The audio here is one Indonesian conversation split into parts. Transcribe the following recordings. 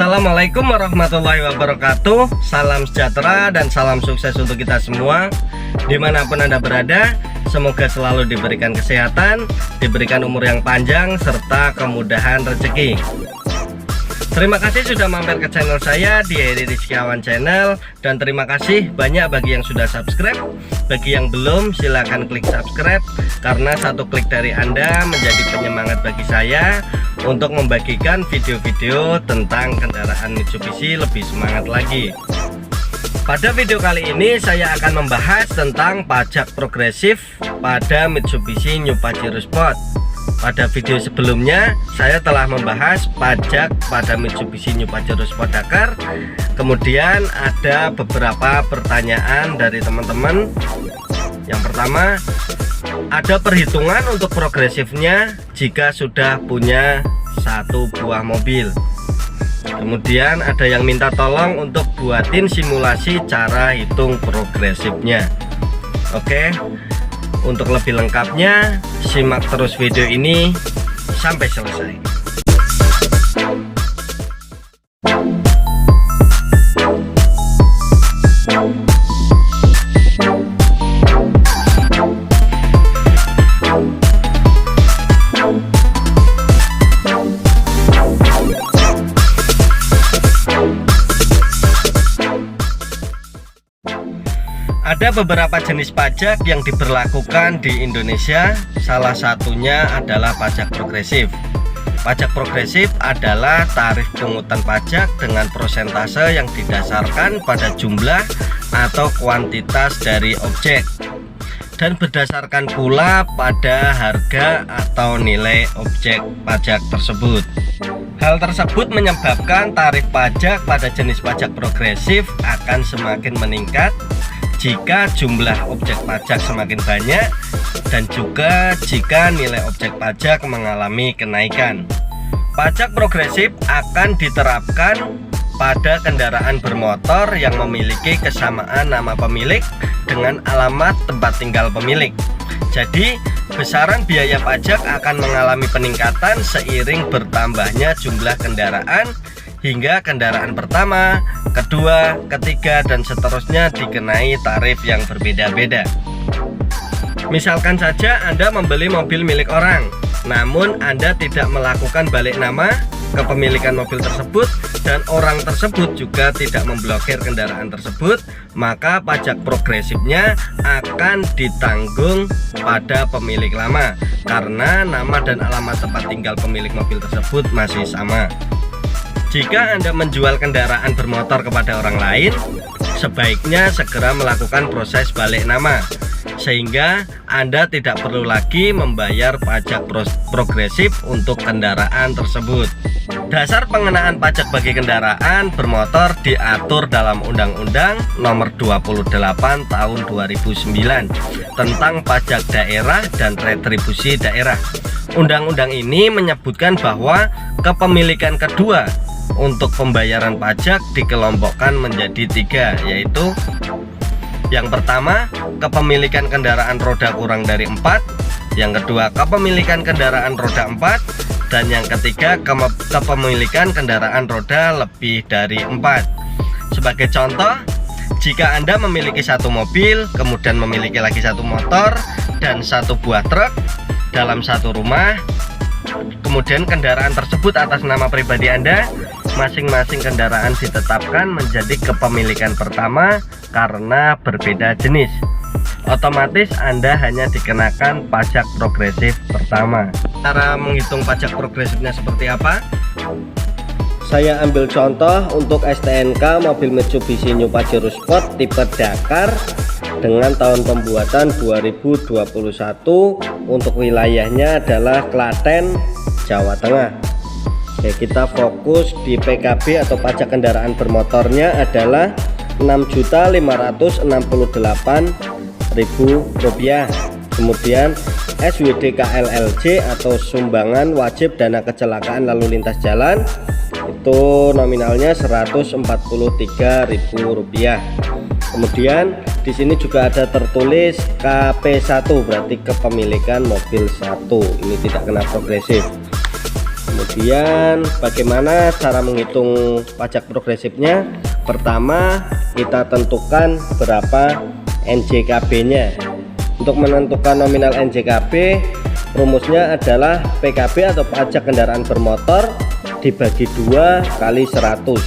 Assalamualaikum warahmatullahi wabarakatuh. Salam sejahtera dan salam sukses untuk kita semua dimanapun Anda berada. Semoga selalu diberikan kesehatan, diberikan umur yang panjang, serta kemudahan rezeki. Terima kasih sudah mampir ke channel saya di Heri Rizkiawan Channel. Dan terima kasih banyak bagi yang sudah subscribe. Bagi yang belum, silahkan klik subscribe, karena satu klik dari Anda menjadi penyemangat bagi saya untuk membagikan video-video tentang kendaraan Mitsubishi lebih semangat lagi. Pada video kali ini saya akan membahas tentang pajak progresif pada Mitsubishi New Pajero Sport. Pada video sebelumnya saya telah membahas pajak pada Mitsubishi New Pajero Sport Dakar. Kemudian ada beberapa pertanyaan dari teman-teman. Yang pertama, ada perhitungan untuk progresifnya jika sudah punya satu buah mobil. Kemudian ada yang minta tolong untuk buatin simulasi cara hitung progresifnya. Oke, untuk lebih lengkapnya simak terus video ini sampai selesai. Ada beberapa jenis pajak yang diberlakukan di Indonesia. Salah satunya adalah pajak progresif. Pajak progresif adalah tarif pungutan pajak dengan persentase yang didasarkan pada jumlah atau kuantitas dari objek, dan berdasarkan pula pada harga atau nilai objek pajak tersebut. Hal tersebut menyebabkan tarif pajak pada jenis pajak progresif akan semakin meningkat jika jumlah objek pajak semakin banyak, dan juga jika nilai objek pajak mengalami kenaikan. Pajak progresif akan diterapkan pada kendaraan bermotor yang memiliki kesamaan nama pemilik dengan alamat tempat tinggal pemilik. Jadi, besaran biaya pajak akan mengalami peningkatan seiring bertambahnya jumlah kendaraan, hingga kendaraan pertama, kedua, ketiga, dan seterusnya dikenai tarif yang berbeda-beda. Misalkan saja Anda membeli mobil milik orang, namun Anda tidak melakukan balik nama kepemilikan mobil tersebut, dan orang tersebut juga tidak memblokir kendaraan tersebut, maka pajak progresifnya akan ditanggung pada pemilik lama, karena nama dan alamat tempat tinggal pemilik mobil tersebut masih sama. Jika Anda menjual kendaraan bermotor kepada orang lain, sebaiknya segera melakukan proses balik nama, sehingga Anda tidak perlu lagi membayar pajak progresif untuk kendaraan tersebut. Dasar pengenaan pajak bagi kendaraan bermotor diatur dalam Undang-Undang Nomor 28 Tahun 2009 tentang pajak daerah dan retribusi daerah. Undang-undang ini menyebutkan bahwa kepemilikan kedua untuk pembayaran pajak dikelompokkan menjadi tiga, yaitu yang pertama, kepemilikan kendaraan roda kurang dari 4, yang kedua, kepemilikan kendaraan roda 4, dan yang ketiga, kepemilikan kendaraan roda lebih dari 4. Sebagai contoh, jika Anda memiliki satu mobil, kemudian memiliki lagi satu motor dan satu buah truk dalam satu rumah, kemudian kendaraan tersebut atas nama pribadi Anda, masing-masing kendaraan ditetapkan menjadi kepemilikan pertama karena berbeda jenis. Otomatis Anda hanya dikenakan pajak progresif pertama. Cara menghitung pajak progresifnya seperti apa? Saya ambil contoh untuk STNK mobil Mitsubishi New Pajero Sport tipe Dakar dengan tahun pembuatan 2021. Untuk wilayahnya adalah Klaten, Jawa Tengah. Oke, kita fokus di PKB atau pajak kendaraan bermotornya adalah Rp6.568.000. Kemudian SWDK LLJ atau sumbangan wajib dana kecelakaan lalu lintas jalan itu nominalnya Rp143.000. Kemudian di sini juga ada tertulis KP1, berarti kepemilikan mobil 1. Ini tidak kena progresif. Kemudian bagaimana cara menghitung pajak progresifnya? Pertama, kita tentukan berapa NJKB-nya. Untuk menentukan nominal NJKB, rumusnya adalah PKB atau pajak kendaraan bermotor dibagi 2 kali 100.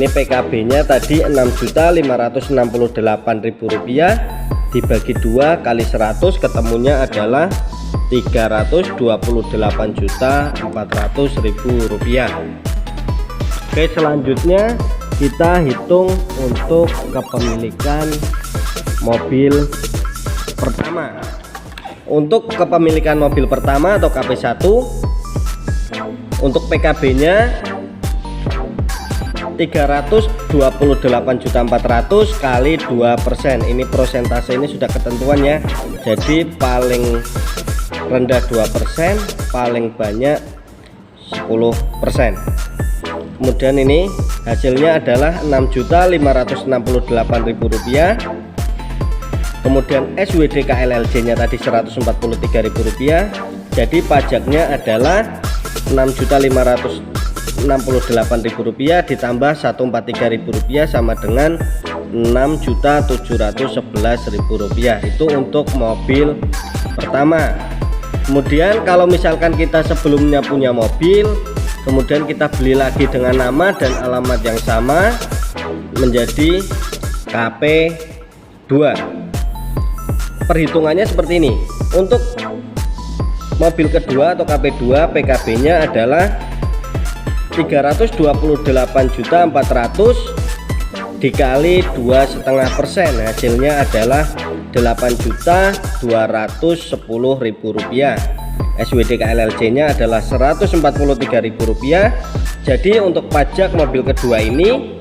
Ini PKB-nya tadi Rp6.568.000 dibagi 2 kali 100, ketemunya adalah Rp328.400.000. Oke, selanjutnya kita hitung untuk kepemilikan mobil pertama. Untuk kepemilikan mobil pertama atau KP1, untuk PKB-nya 328.400 kali 2%. Ini persentase ini sudah ketentuan ya. Jadi paling rendah 2%, paling banyak 10%. Kemudian ini hasilnya adalah Rp6.568.000. Kemudian SWD KLLJ nya tadi Rp143.000. Jadi pajaknya adalah Rp6.568.000 ditambah Rp143.000 sama dengan Rp6.711.000. Itu untuk mobil pertama. Kemudian kalau misalkan kita sebelumnya punya mobil, kemudian kita beli lagi dengan nama dan alamat yang sama, menjadi KP2. Perhitungannya seperti ini. Untuk mobil kedua atau KP2, PKB-nya adalah 328.400 dikali 2,5%. Hasilnya adalah Rp8.210.000. SWD KLLJ nya adalah Rp143.000. Jadi untuk pajak mobil kedua ini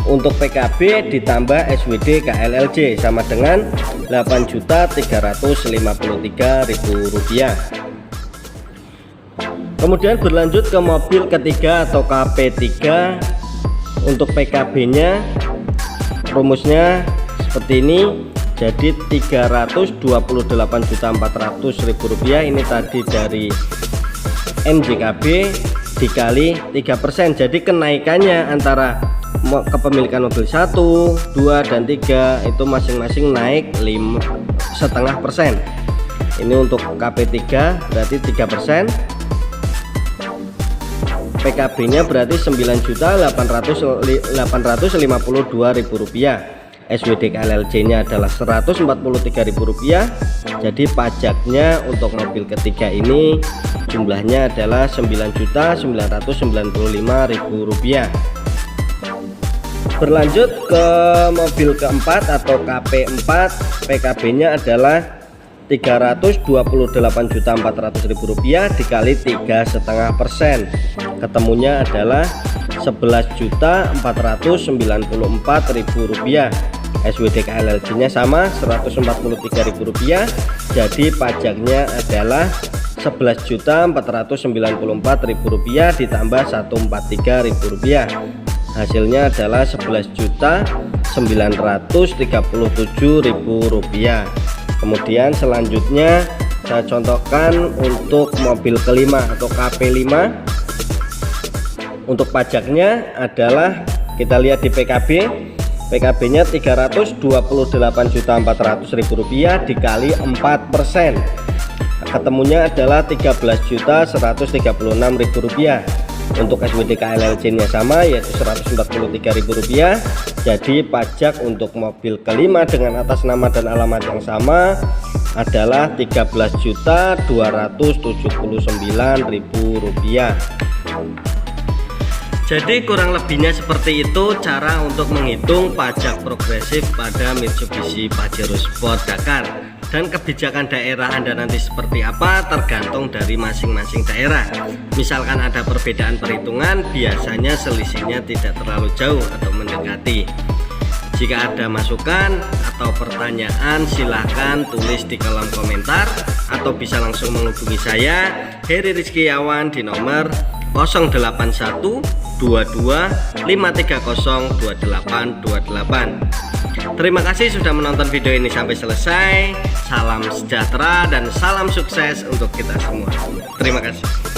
untuk PKB ditambah SWD KLLJ sama dengan Rp8.353.000. Kemudian berlanjut ke mobil ketiga atau KP3. Untuk PKB-nya rumusnya seperti ini. Jadi Rp328.400.000 ini tadi dari NJKB dikali 3%. Jadi kenaikannya antara kepemilikan mobil 1, 2, dan 3 itu masing-masing naik 5,5%. Ini untuk KP3 berarti 3%. PKB-nya berarti Rp9.852.000. SWD KLLJ-nya adalah Rp143.000. Jadi pajaknya untuk mobil ketiga ini jumlahnya adalah Rp9.995.000. Berlanjut ke mobil keempat atau KP4, PKB-nya adalah Rp328.400.000 dikali 3,5%. Ketemunya adalah Rp11.494.000. SWD KLLJ nya sama Rp143.000. Jadi pajaknya adalah Rp11.494.000 ditambah Rp143.000. Hasilnya adalah Rp11.937.000. Kemudian selanjutnya saya contohkan untuk mobil kelima atau KP5. Untuk pajaknya adalah kita lihat di PKB-nya Rp328.400.000 dikali 4%. Ketemunya adalah Rp13.136.000. Untuk SWD KLLJ-nya sama yaitu Rp143.000. Jadi pajak untuk mobil kelima dengan atas nama dan alamat yang sama adalah Rp13.279.000. Jadi kurang lebihnya seperti itu cara untuk menghitung pajak progresif pada Mitsubishi Pajero Sport Dakar. Dan kebijakan daerah Anda nanti seperti apa tergantung dari masing-masing daerah. Misalkan ada perbedaan perhitungan, biasanya selisihnya tidak terlalu jauh atau mendekati. Jika ada masukan atau pertanyaan, silahkan tulis di kolom komentar atau bisa langsung menghubungi saya, Heri Rizkyawan, di nomor 081 22 530 2828. Terima kasih sudah menonton video ini sampai selesai. Salam sejahtera dan salam sukses untuk kita semua. Terima kasih.